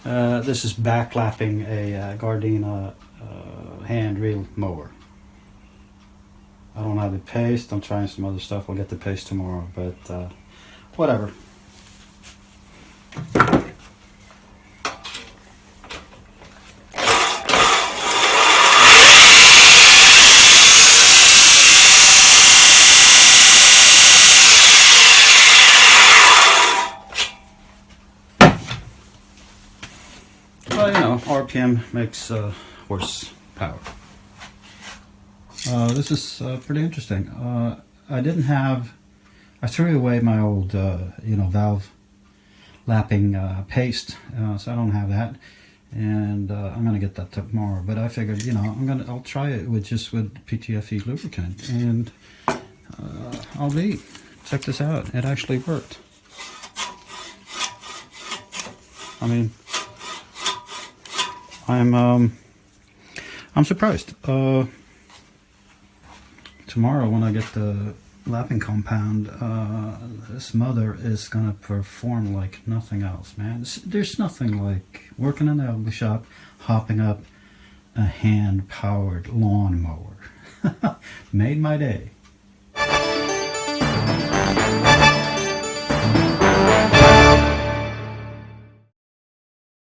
This is backlapping a Gardena hand reel mower. I don't have the paste. I'm trying some other stuff. We'll get the paste tomorrow, but whatever. Well, you know, RPM makes horse power. This is pretty interesting. I threw away my old, valve lapping paste, so I don't have that, and I'm gonna get that tomorrow. But I figured, I'll try it with PTFE lubricant, and check this out. It actually worked. I mean, I'm surprised. Tomorrow when I get the lapping compound, this mother is gonna perform like nothing else, man. There's nothing like working in the ugly shop, hopping up a hand-powered lawnmower. Made my day.